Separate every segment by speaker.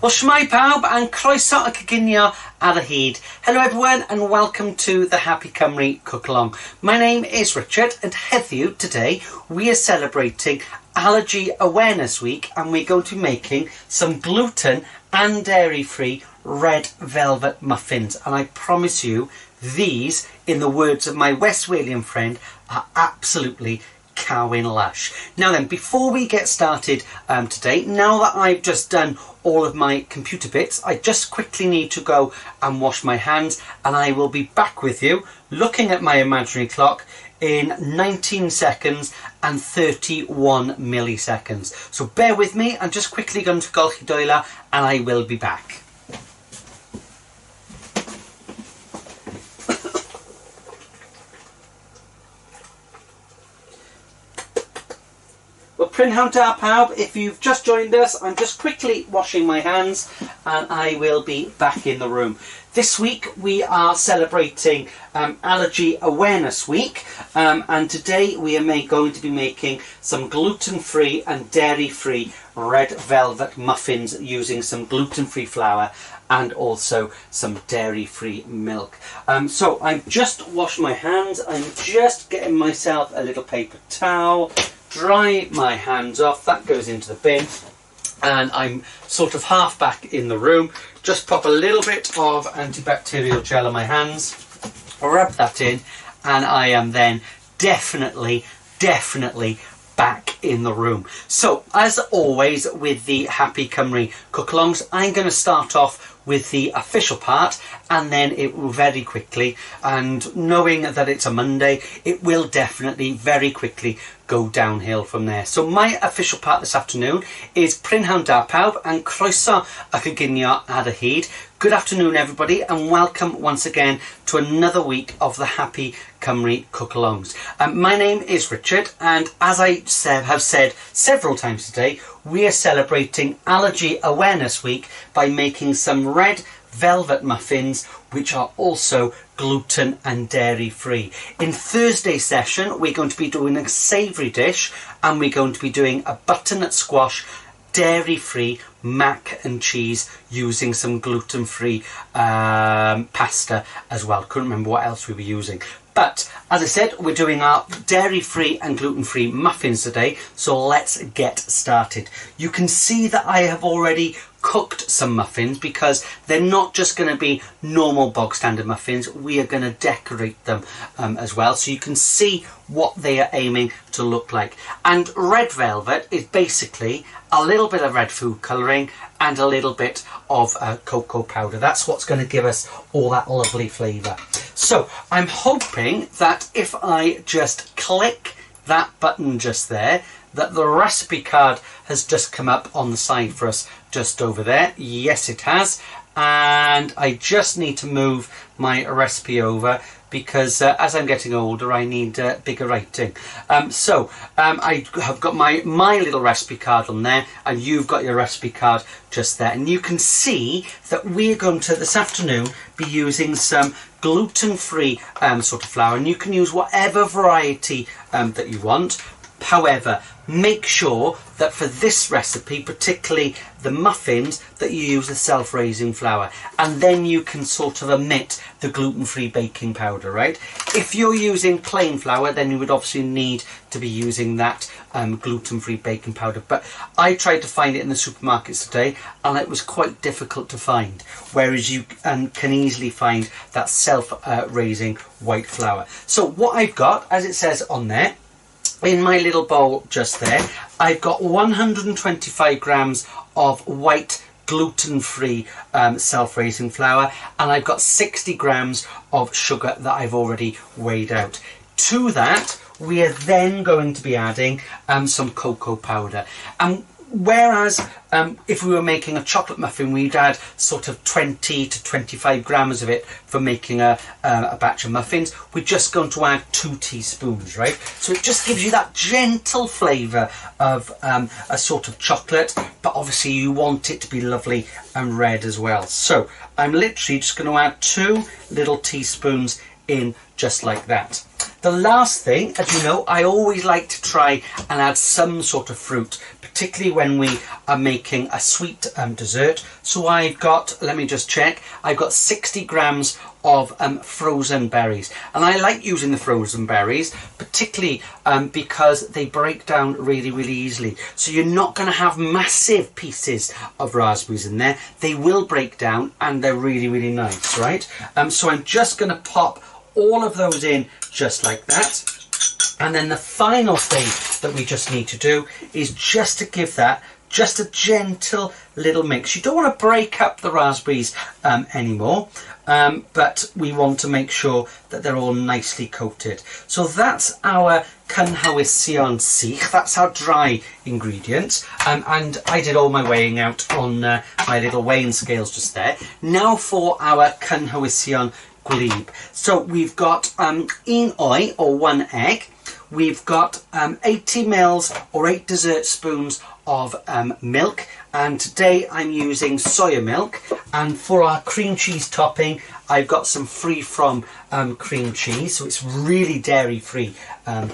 Speaker 1: Well, shmai pawb and croeso ac coginio ar y hyd. Hello everyone and welcome to the Happy Cymru Cook Along. My name is Richard and heddiw today we are celebrating Allergy Awareness Week and we're going to be making some gluten and dairy free red velvet muffins, and I promise you these, in the words of my West Walian friend, are absolutely cowin lush. Now then, before we get started today, now that I've just done all of my computer bits, I just quickly need to go and wash my hands, and I will be back with you looking at my imaginary clock in 19 seconds and 31 milliseconds. So bear with me, I'm just quickly going to golchi doila and I will be back. Well, Prynhawn da pawb, if you've just joined us, I'm just quickly washing my hands and I will be back in the room. This week we are celebrating Allergy Awareness Week, and today we are going to be making some gluten-free and dairy-free red velvet muffins using some gluten-free flour and also some dairy-free milk. So I've just washed my hands, I'm just getting myself a little paper towel, dry my hands off, that goes into the bin, and I'm sort of half back in the room. Just pop a little bit of antibacterial gel on my hands, rub that in, and I am then definitely back in the room. So as always with the Happy Cymru cook-alongs, I'm going to start off with the official part, and then it will very quickly, and knowing that it's a Monday, it will definitely very quickly go downhill from there. So my official part this afternoon is Prynhawn da pawb and croeso ac coginio ar y hyd. Good afternoon everybody and welcome once again to another week of the Happy Cymru Cook-alongs. My name is Richard, and as I have said several times today, we are celebrating Allergy Awareness Week by making some red velvet muffins which are also gluten and dairy free. In Thursday's session we're going to be doing a savoury dish, and we're going to be doing a butternut squash dairy free mac and cheese using some gluten free pasta as well. Couldn't remember what else we were using. But as I said, we're doing our dairy-free and gluten-free muffins today, so let's get started. You can see that I have already cooked some muffins because they're not just going to be normal bog standard muffins, we are going to decorate them as well, so you can see what they are aiming to look like. And red velvet is basically a little bit of red food colouring and a little bit of cocoa powder. That's what's going to give us all that lovely flavour. So I'm hoping that if I just click that button just there, that the recipe card has just come up on the side for us just over there. Yes, it has. And I just need to move my recipe over because as I'm getting older I need bigger writing. So I have got my little recipe card on there, and you've got your recipe card just there, and you can see that we're going to this afternoon be using some gluten-free sort of flour, and you can use whatever variety that you want. However, make sure that for this recipe, particularly the muffins, that you use a self-raising flour, and then you can sort of omit the gluten-free baking powder, right? If you're using plain flour, then you would obviously need to be using that gluten-free baking powder, but I tried to find it in the supermarkets today and it was quite difficult to find, whereas you can easily find that self-raising white flour. So what I've got, as it says on there, in my little bowl just there, I've got 125 grams of white gluten-free self-raising flour, and I've got 60 grams of sugar that I've already weighed out. To that, we are then going to be adding some cocoa powder. Whereas if we were making a chocolate muffin, we'd add sort of 20 to 25 grams of it for making a batch of muffins. We're just going to add 2 teaspoons, right? So it just gives you that gentle flavour of a sort of chocolate, but obviously you want it to be lovely and red as well. So I'm literally just going to add 2 little teaspoons in just like that. The last thing, as you know, I always like to try and add some sort of fruit, particularly when we are making a sweet dessert. So I've got, let me just check, I've got 60 grams of frozen berries, and I like using the frozen berries particularly because they break down really easily. So you're not going to have massive pieces of raspberries in there. They will break down and they're really nice, right? So I'm just going to pop all of those in just like that. And then the final thing that we just need to do is just to give that just a gentle little mix. You don't want to break up the raspberries anymore, but we want to make sure that they're all nicely coated. So that's our cynhwysion sych, that's our dry ingredients, and I did all my weighing out on my little weighing scales just there. Now for our cynhwysion gwlyb. So we've got un oe, or 1 egg. We've got 80 mils or 8 dessert spoons of milk, and today I'm using soya milk. And for our cream cheese topping, I've got some free from cream cheese, so it's really dairy free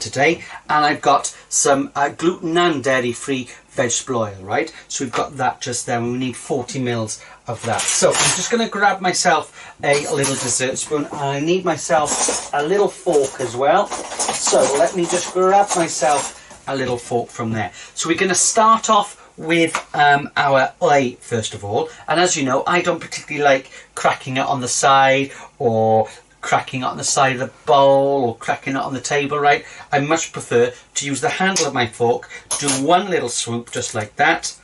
Speaker 1: today. And I've got some gluten and dairy free vegetable oil, right? So we've got that just there, and we need 40 mils of that. So I'm just going to grab myself a little dessert spoon, and I need myself a little fork as well. So let me just grab myself a little fork from there. So we're going to start off with our oil first of all, and as you know, I don't particularly like cracking it on the side or cracking it on the side of the bowl or cracking it on the table, right? I much prefer to use the handle of my fork, do one little swoop just like that.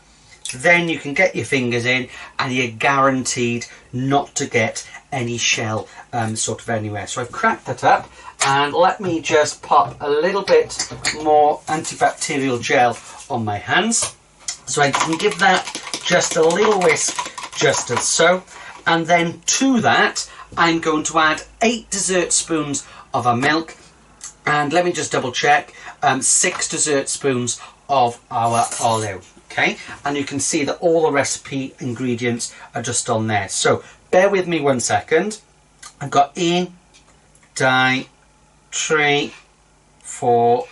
Speaker 1: Then you can get your fingers in and you're guaranteed not to get any shell sort of anywhere. So I've cracked it up, and let me just pop a little bit more antibacterial gel on my hands. So I can give that just a little whisk, just as so. And then to that, I'm going to add 8 dessert spoons of our milk. And let me just double check, 6 dessert spoons of our olive. Okay, and you can see that all the recipe ingredients are just on there. So bear with me 1 second. I've got 1, 2, 3, 4,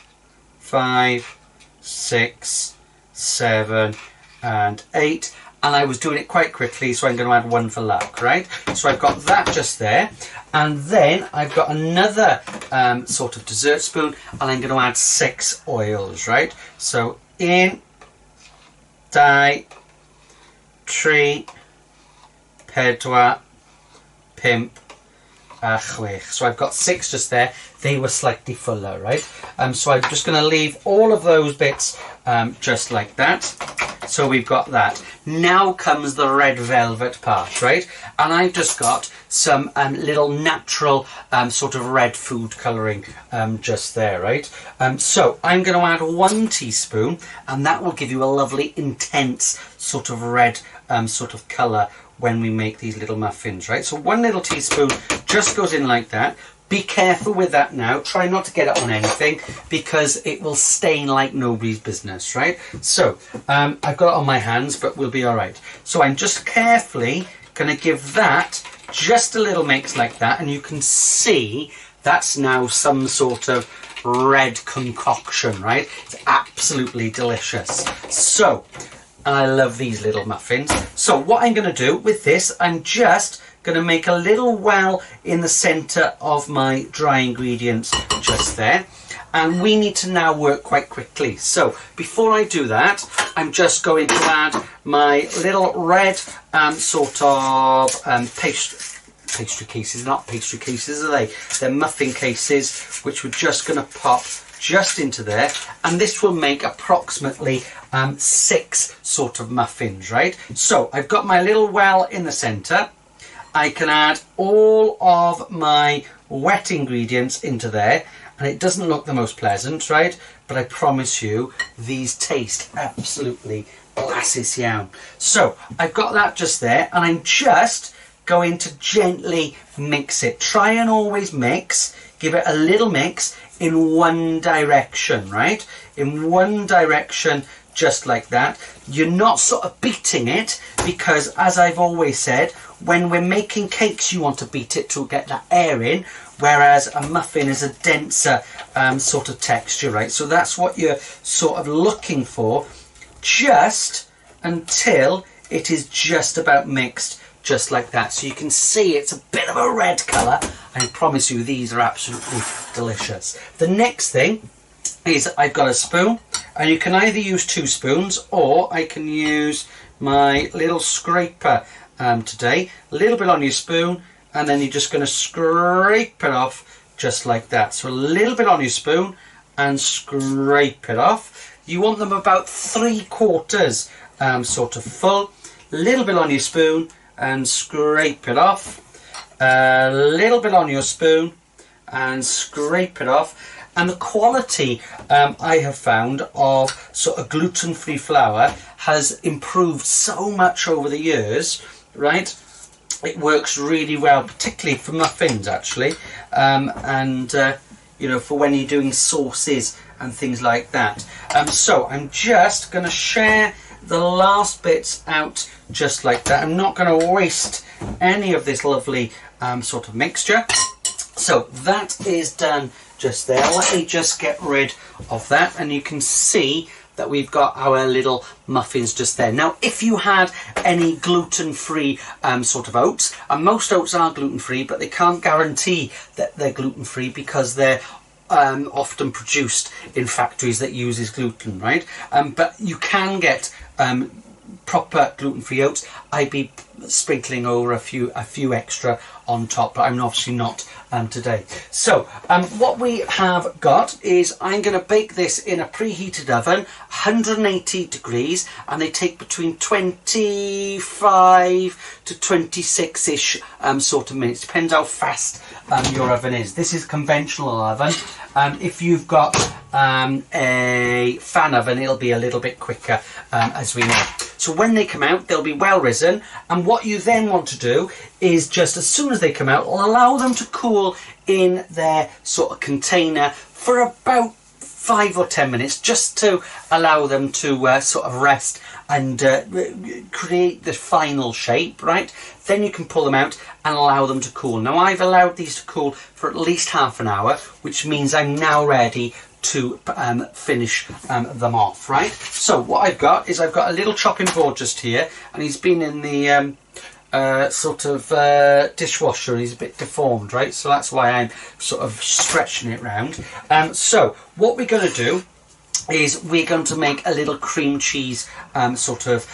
Speaker 1: 5, 6, 7 and 8, and I was doing it quite quickly, so I'm going to add 1 for luck, right? So I've got that just there, and then I've got another sort of dessert spoon, and I'm going to add 6 oils, right? So 1, 2, 3, 4, 5, 6. So I've got 6 just there. They were slightly fuller, right? So I'm just going to leave all of those bits just like that. So we've got that. Now comes the red velvet part, right? And I've just got some little natural sort of red food colouring just there, right? So I'm going to add 1 teaspoon, and that will give you a lovely intense sort of red sort of colour when we make these little muffins, right? So 1 little teaspoon just goes in like that. Be careful with that now. Try not to get it on anything, because it will stain like nobody's business, right? So I've got it on my hands, but we'll be all right. So I'm just carefully going to give that just a little mix like that, and you can see that's now some sort of red concoction, right? It's absolutely delicious. So, and I love these little muffins. So what I'm going to do with this, I'm just going to make a little well in the centre of my dry ingredients just there. And we need to now work quite quickly. So before I do that, I'm just going to add my little red sort of pastry cases. Not pastry cases, are they? They're muffin cases, which we're just going to pop just into there, and this will make approximately 6 sort of muffins, right? So I've got my little well in the centre. I can add all of my wet ingredients into there, and it doesn't look the most pleasant, right? But I promise you, these taste absolutely blasses iawn. So I've got that just there, and I'm just going to gently mix it. Try and always mix, give it a little mix in one direction, right? In one direction just like that. You're not sort of beating it, because as I've always said, when we're making cakes you want to beat it to get that air in, whereas a muffin is a denser sort of texture, right? So that's what you're sort of looking for, just until it is just about mixed, just like that. So you can see it's a bit of a red colour. I promise you these are absolutely delicious. The next thing is I've got a spoon, and you can either use 2 spoons or I can use my little scraper today. A little bit on your spoon, and then you're just going to scrape it off just like that. So a little bit on your spoon and scrape it off. You want them about 3/4 sort of full. A little bit on your spoon and scrape it off. A little bit on your spoon and scrape it off. And the quality I have found of sort of gluten-free flour has improved so much over the years, right? It works really well, particularly for muffins actually, and you know, for when you're doing sauces and things like that. So I'm just going to share the last bits out just like that. I'm not going to waste any of this lovely sort of mixture. So that is done just there. Let me just get rid of that, and you can see that we've got our little muffins just there. Now, if you had any gluten-free sort of oats, and most oats are gluten-free, but they can't guarantee that they're gluten-free because they're often produced in factories that uses gluten, right? But you can get proper gluten-free oats. I'd be sprinkling over a few extra on top, but I'm obviously not today. So what we have got is I'm going to bake this in a preheated oven, 180 degrees, and they take between 25 to 26-ish sort of minutes. Depends how fast your oven is. This is conventional oven. If you've got a fan oven, it'll be a little bit quicker, as we know. So when they come out, they'll be well risen, and what you then want to do is just as soon as they come out, allow them to cool in their sort of container for about 5 or 10 minutes, just to allow them to sort of rest and create the final shape, right? Then you can pull them out and allow them to cool. Now I've allowed these to cool for at least half an hour, which means I'm now ready to finish them off, right? So what I've got is I've got a little chopping board just here, and he's been in the sort of dishwasher, and he's a bit deformed, right? So that's why I'm sort of stretching it round. So what we're going to do is we're going to make a little cream cheese sort of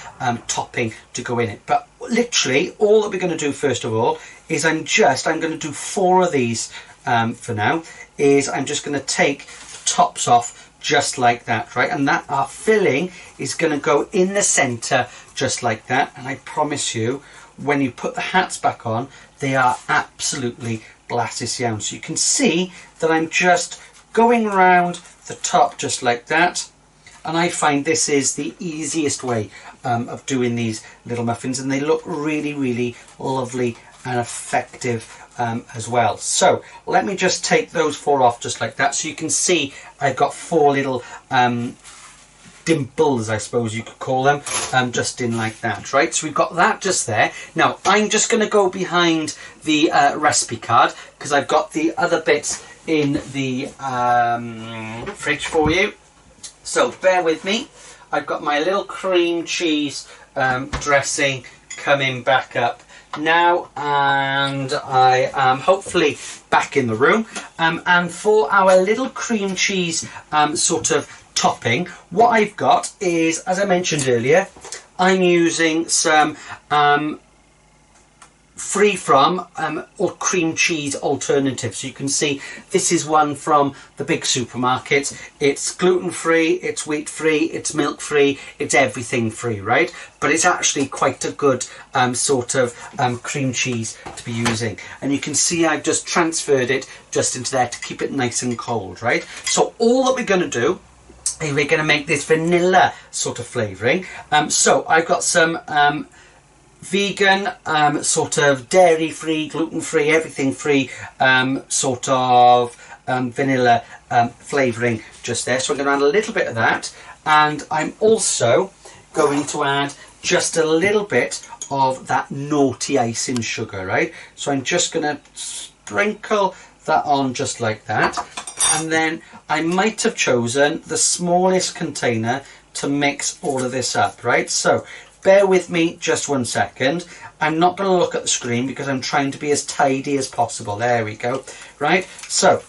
Speaker 1: topping to go in it. But literally all that we're going to do first of all is I'm going to do 4 of these for now. I'm just going to take the tops off just like that, right? And that our filling is going to go in the center just like that. And I promise you, when you put the hats back on, they are absolutely blasted down. So you can see that I'm just going around the top just like that, and I find this is the easiest way of doing these little muffins, and they look really, really lovely and effective as well. So let me just take those 4 off just like that, so you can see I've got 4 little dimples, I suppose you could call them, just in like that, right? So we've got that just there. Now I'm just going to go behind the recipe card, because I've got the other bits in the fridge for you. So bear with me. I've got my little cream cheese dressing coming back up now, and I am hopefully back in the room. And for our little cream cheese sort of topping, what I've got is, as I mentioned earlier, I'm using some free from or cream cheese alternatives. So you can see this is one from the big supermarkets. It's gluten free, it's wheat free, it's milk free, it's everything free, right? But it's actually quite a good sort of cream cheese to be using. And you can see I've just transferred it just into there to keep it nice and cold, right? So all that we're going to do is we're going to make this vanilla sort of flavouring. So I've got some vegan, sort of dairy free, gluten free, everything free sort of vanilla flavouring just there. So I'm going to add a little bit of that, And I'm also going to add just a little bit of that naughty icing sugar, right? So I'm just going to sprinkle that on just like that. And then I might have chosen the smallest container to mix all of this up, right? So bear with me just 1 second. I'm not going to look at the screen because I'm trying to be as tidy as possible. There we go. Right, so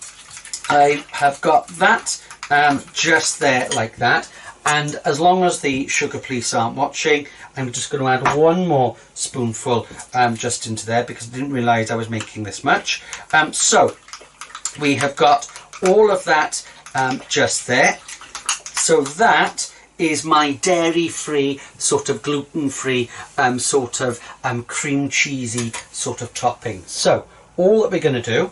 Speaker 1: I have got that just there like that. And as long as the sugar police aren't watching, I'm just going to add one more spoonful just into there because I didn't realise I was making this much. So we have got all of that just there. So that is my dairy-free, sort of gluten-free, sort of cream cheesy sort of topping. So all that we're going to do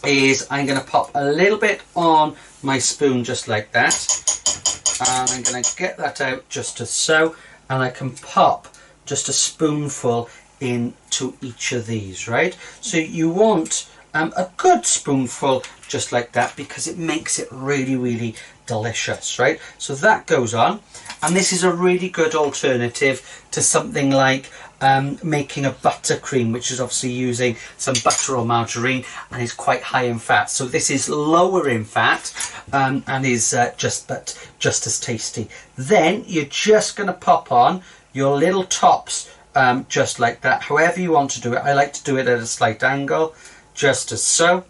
Speaker 1: is I'm going to pop a little bit on my spoon just like that, and I'm going to get that out just as so, and I can pop just a spoonful into each of these, right? So you want a good spoonful just like that because it makes it really, really delicious, right? So that goes on, and this is a really good alternative to something like making a buttercream, which is obviously using some butter or margarine and is quite high in fat. So this is lower in fat and is just as tasty. Then you're just going to pop on your little tops just like that, however you want to do it. I like to do it at a slight angle, just as so.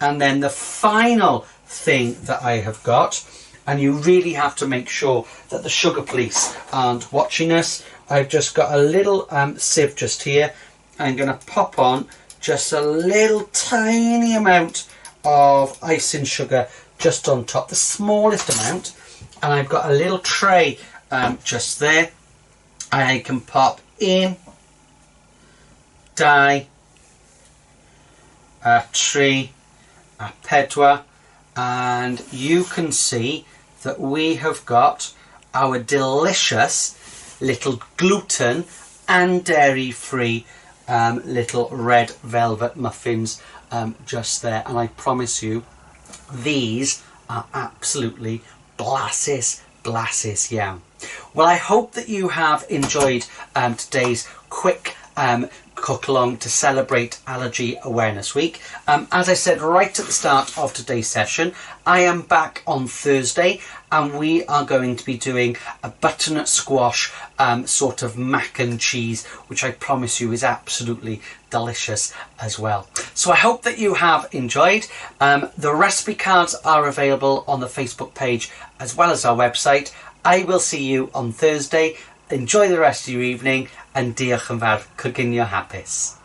Speaker 1: And then the final thing that I have got, and you really have to make sure that the sugar police aren't watching us, I've just got a little sieve just here. I'm going to pop on just a little tiny amount of icing sugar just on top, the smallest amount, and I've got a little tray just there. I can pop in 2, 3, 4, and you can see that we have got our delicious little gluten and dairy free little red velvet muffins just there, and I promise you these are absolutely blasses yum. Well, I hope that you have enjoyed today's quick cook along to celebrate Allergy Awareness Week. As I said right at the start of today's session, I am back on Thursday and we are going to be doing a butternut squash sort of mac and cheese, which I promise you is absolutely delicious as well. So I hope that you have enjoyed. The recipe cards are available on the Facebook page as well as our website. I will see you on Thursday. Enjoy the rest of your evening, and diolch yn fawr, coginio hapus.